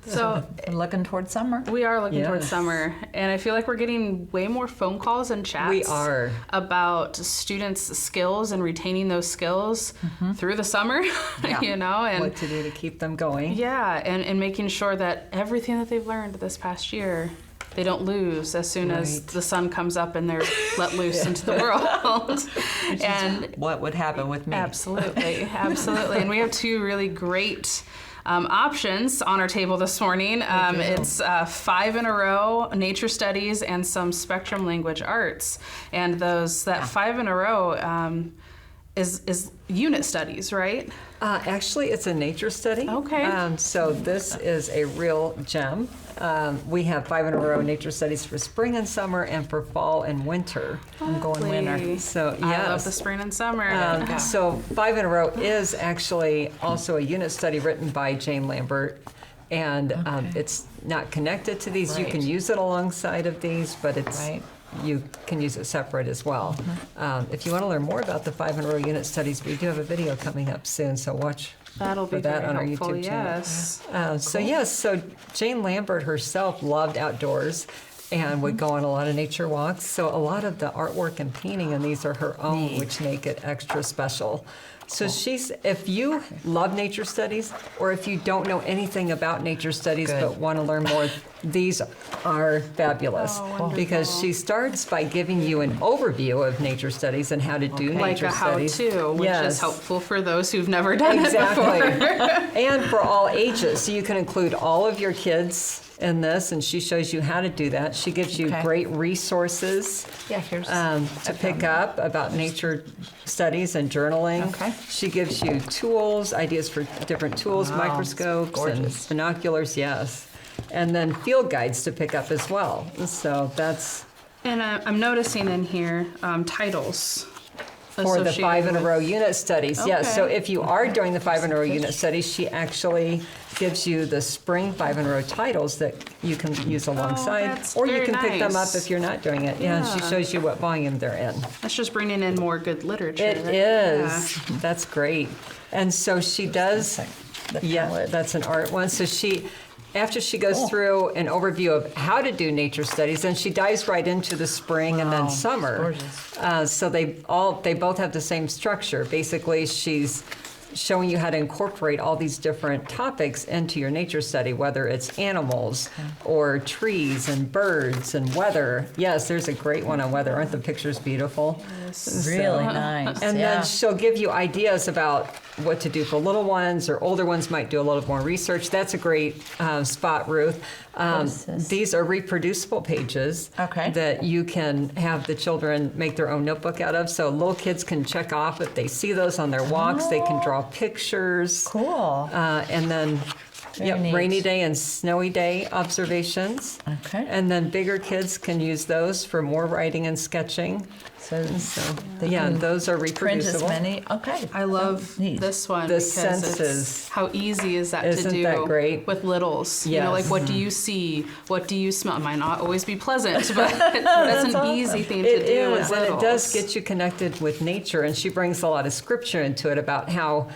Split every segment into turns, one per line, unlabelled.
So
we're looking towards summer.
we are looking towards summer, and I feel like we're getting way more phone calls and chats.
We are.
About students' skills and retaining those skills through the summer, you know, and
what to do to keep them going.
yeah, and making sure that everything that they've learned this past year, they don't lose as soon as the sun comes up and they're let loose into the world. And
What would happen with me?
absolutely, absolutely. And we have two really great options on our table this morning. It's 5 in a row, nature studies and some spectrum language arts. And that 5 in a row is unit studies, right?
Actually, it's a nature study.
Okay.
So this is a real gem. We have 5 in a row nature studies for spring and summer and for fall and winter.
I'm going winter.
Lovely.
So yes.
I love the spring and summer.
So 5 in a row is actually also a unit study written by Jane Lambert. And it's not connected to these. You can
Right.
use it alongside of these, but it's
Right.
you can use it separate as well. If you want to learn more about the 5 in a row unit studies, we do have a video coming up soon, so watch
That'll
for
be
that
very
on our
helpful,
YouTube channel.
yes.
So Jane Lambert herself loved outdoors and would go on a lot of nature walks. So a lot of the artwork and painting in these are her own, which make it extra special. So if you love nature studies, or if you don't know anything about nature studies but want to learn more, these are fabulous. Because she starts by giving you an overview of nature studies and how to do
Like
nature
a
studies.
how-to, which is helpful for those who've never done
Exactly.
it before.
And for all ages. So you can include all of your kids in this, and she shows you how to do that. She gives you great resources
Yeah, here's
to pick up about nature studies and journaling.
Okay.
She gives you tools, ideas for different tools, microscopes and binoculars, yes. And then field guides to pick up as well. So that's
And I'm noticing in here titles.
for the 5 in a
associated
row
with-
unit studies, yes. So
Okay.
if you are doing the 5 in a row unit studies, she actually gives you the spring 5 in a row titles that you can use alongside,
that's
or you
very
can pick them up
nice.
if you're not doing it. Yeah, and she shows you what volume they're in.
That's just bringing in more good literature.
It
right?
is. That's great. And so she does. Yeah,
palette.
that's an art one. So after she goes through an overview of how to do nature studies, then she dives right into the spring and then summer. So they both have the same structure. Basically, she's showing you how to incorporate all these different topics into your nature study, whether it's animals or trees and birds and weather. Yes, there's a great one on weather. Aren't the pictures beautiful?
really nice.
And
yeah.
then she'll give you ideas about what to do for little ones, or older ones might do a little more research. That's a great spot, Ruth.
is this?
These are reproducible pages
Okay.
that you can have the children make their own notebook out of. So little kids can check off if they see those on their walks. They can draw pictures.
Cool.
And then
Very neat.
rainy day and snowy day observations.
Okay.
And then bigger kids can use those for more writing and sketching.
So they
Yeah,
can
those are
print as
reproducible.
many. Okay.
I love
Neat.
this one
The
because
senses.
it's how easy is that to
Isn't
do
that great?
with littles. You know, like
Yes.
what do you see? What do you smell? It might not always be pleasant, but that's an easy thing to
It
do
is,
with
and
littles.
it does get you connected with nature, and she brings a lot of scripture into it about how,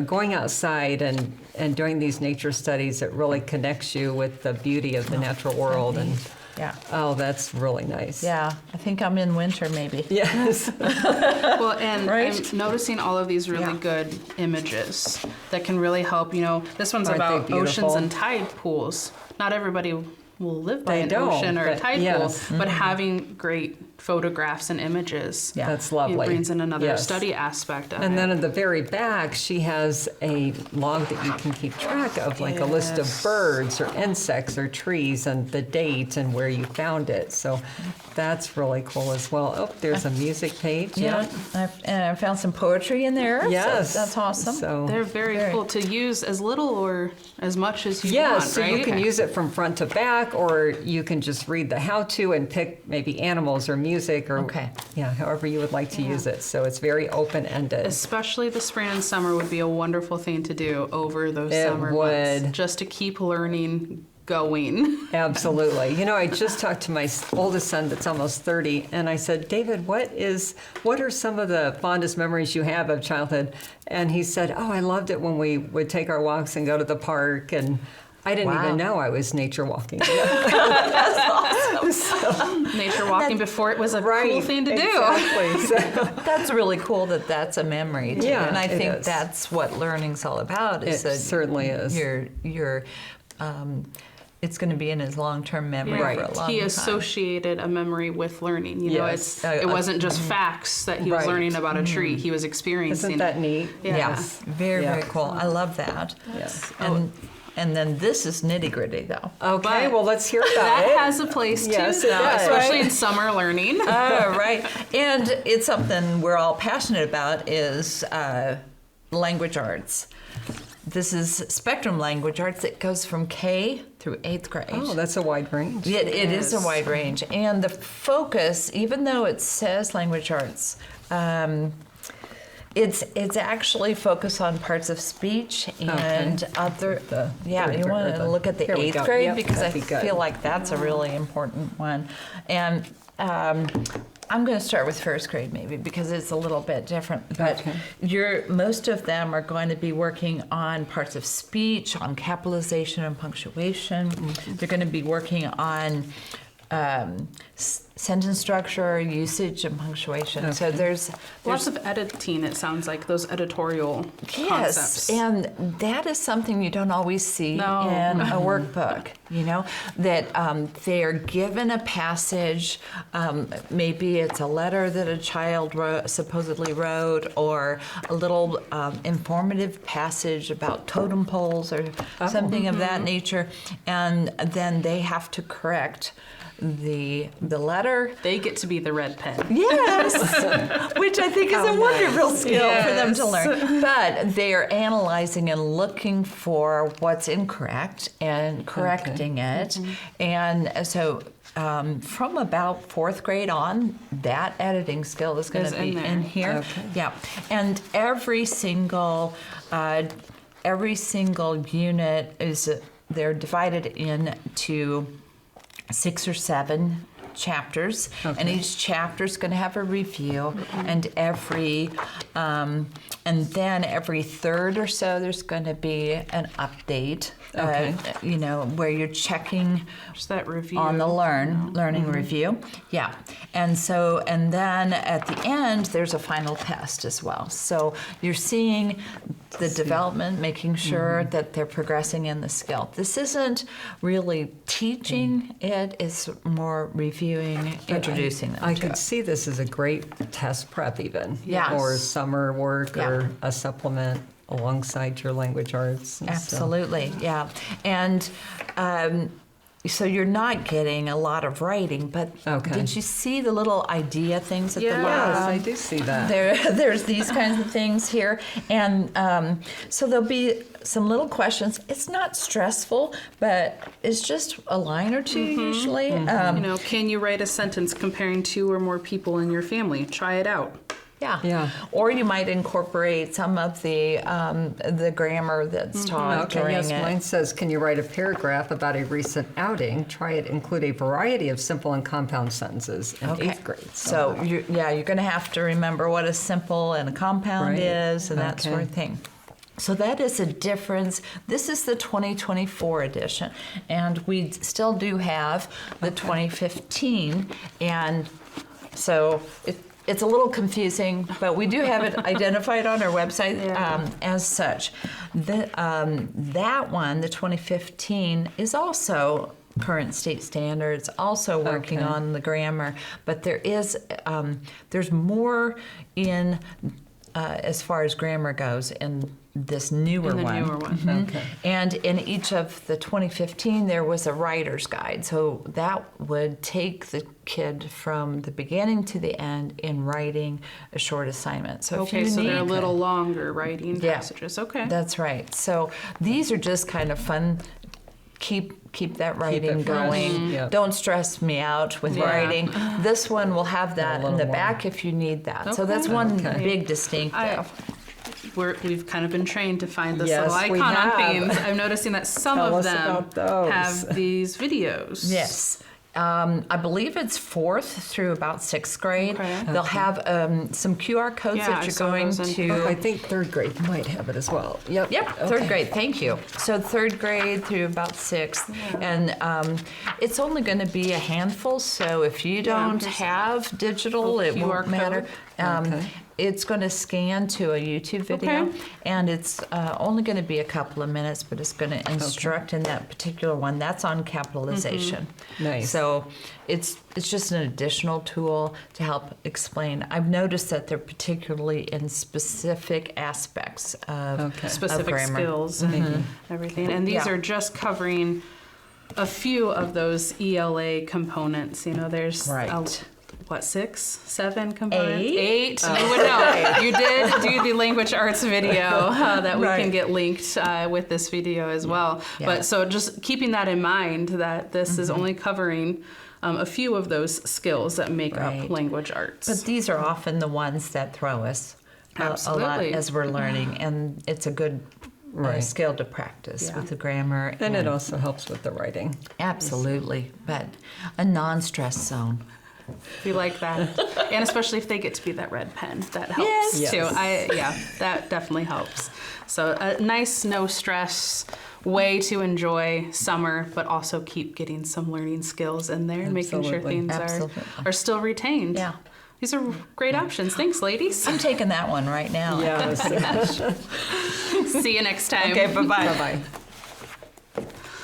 going outside and doing these nature studies, it really connects you with the beauty of the natural world. And
Yeah.
oh, that's really nice.
Yeah. I think I'm in winter maybe.
Yes.
Well, and
Right?
I'm noticing all of these really good images that can really help. This one's
Aren't they
about oceans
beautiful?
and tide pools. Not everybody will live by
They
an
don't,
ocean or a
but
tide
yes.
pool, but having great photographs and images
Yeah.
That's
it
lovely.
brings in another
Yes.
study aspect of
And
it.
then at the very back, she has a log that you can keep track of, like a list of birds or insects or trees and the date and where you found it. So that's really cool as well. Oh, there's a music page.
Yeah. And I found some poetry in there. so
Yes.
that's awesome.
So
They're very cool to use as little or as much as you
yes,
want,
so
right?
you can use it from front to back, or you can just read the how-to and pick maybe animals or music or however you would like to use it. So it's very open-ended.
Especially the spring and summer would be a wonderful thing to do over those
It
summer months.
would.
Just to keep learning going.
Absolutely. I just talked to my oldest son that's almost 30, and I said, David, what are some of the fondest memories you have of childhood? And he said, oh, I loved it when we would take our walks and go to the park, and I didn't
Wow.
even know I was nature walking.
Nature walking before it was a cool thing to do.
Exactly. So,
That's really cool that that's a memory too.
Yeah,
and I
it
think
is.
that's what learning's all about. Is
It
that
certainly is.
It's going to be in his long-term memory
Right.
for a long
He
time.
associated a memory with learning. You know,
Yes.
it wasn't just facts that he was
Right.
learning about a tree. He was experiencing.
isn't that neat?
Yeah.
Yes, very,
Yeah.
very cool. I love that.
Yes.
And then this is nitty-gritty though.
Okay,
But
well, let's hear about
That
it.
has a place
Yes,
too,
it
though,
does.
especially
Right.
in summer learning.
Oh, right. And it's something we're all passionate about is language arts. This is spectrum language arts that goes from K through 8th grade.
Oh, that's a wide range.
It is a
Yes.
wide range. And the focus, even though it says language arts, it's actually focused on parts of speech and other. Yeah,
third
you
grade,
want
or
to
the-
look at the
here we
8th
go.
grade
Yep,
because I
that'd be good.
feel like that's a really important one. And I'm going to start with 1st grade maybe because it's a little bit different. But most of them are going to be working on parts of speech, on capitalization and punctuation. They're going to be working on sentence structure, usage, and punctuation. So there's
Lots of editing, it sounds like, those editorial
yes,
concepts.
and that is something you don't always see
No.
in a workbook. You know that they are given a passage. Maybe it's a letter that a child supposedly wrote, or a little informative passage about totem poles or something of that nature, and then they have to correct the letter.
They get to be the red pen.
Yes, which I think is a wonderful skill for them to
Yes.
learn. But they are analyzing and looking for what's incorrect and correcting it. And so from about 4th grade on, that editing skill is going
Is
to be
in there.
in here.
Okay.
Yeah, and every single unit they're divided into 6 or 7 chapters, and each chapter is going to have a review, and then every third or so there's going to be an update. Where you're checking
Just that review.
on the learning review. Yeah. And then at the end, there's a final test as well. So you're seeing the development, making sure that they're progressing in the skill. This isn't really teaching it, it's more reviewing, introducing them
I
to
could
it.
see this as a great test prep even.
Yes.
Or summer work
Yeah.
or a supplement alongside your language arts. And so-
Absolutely, yeah. And so you're not getting a lot of writing, but did you see the little idea things at the
Yes,
bottom?
Yes, I do see that.
There's these kinds of things here, and so there'll be some little questions. It's not stressful, but it's just a line or two usually.
Can you write a sentence comparing 2 or more people in your family? Try it out.
Yeah. Or you might incorporate some of the grammar that's taught
Okay,
during
yes,
it.
mine says, can you write a paragraph about a recent outing? Try it, include a variety of simple and compound sentences in 8th grade.
So you're going to have to remember what a simple and a compound
Right.
is and that sort of
Okay.
thing. So that is a difference. This is the 2024 edition, and we still do have the 2015, and so it's a little confusing, but we do have it identified on our website as such. That one, the 2015, is also current state standards, also working on the grammar, but there's more in as far as grammar goes in this newer
In the
one.
newer one.
Okay.
And in each of the 2015, there was a writer's guide. So that would take the kid from the beginning to the end in writing a short assignment. So if
Okay,
you
so
need,
they're a little longer writing
Yeah.
passages. Okay.
That's right. So these are just kind of fun. Keep that writing
it fresh.
going.
Yep.
Don't stress me out with
Yeah.
writing. This one will have that in
little
the
more.
back if you need that. So
Okay.
that's one
Okay.
big distinctive.
We've kind of been trained to find this
Yes,
little
we
icon on
have.
themes. I'm noticing that some
Tell
of
us
them
about those.
have these videos.
Yes. I believe it's 4th through about 6th grade.
Okay.
They'll have some QR codes
Yeah, I
that you're
saw
going
those in-
to.
I think 3rd grade might have it as well. Yep.
Yep,
Okay.
3rd grade, thank you. So 3rd grade through about 6th. And it's only going to be a handful, so if you don't
there's
have digital, it
QR
won't matter.
code.
Okay.
It's going to scan to a YouTube video,
Okay.
and it's only going to be a couple of minutes, but it's going to instruct in that particular one. That's on capitalization.
Nice.
So it's just an additional tool to help explain. I've noticed that they're particularly in specific aspects of
Specific
grammar.
skills and everything. And these
Yeah.
are just covering a few of those ELA components. You know, there's
Right.
what, 6, 7 components?
8?
You would know. You did do the language arts video that we can
Right.
get linked with this video as well.
Yeah.
But so just keeping that in mind, that this is only covering a few of those skills that make
Right.
up language arts.
But these are often the ones that throw us a lot
Absolutely.
as we're learning, and it's a good
Right.
skill to practice
Yeah.
with the grammar.
And it also helps with the writing.
Absolutely, but a non-stress zone.
We like that, and especially if they get to be that red pen, that helps
Yes.
too.
Yes.
That definitely helps. So a nice, no stress way to enjoy summer, but also keep getting some learning skills in there, and making sure
Absolutely.
things
Absolutely.
are still retained.
Yeah.
These are great options. Thanks, ladies.
I'm taking that one right now.
Yes.
See you next time.
Okay, bye-bye.
Bye-bye.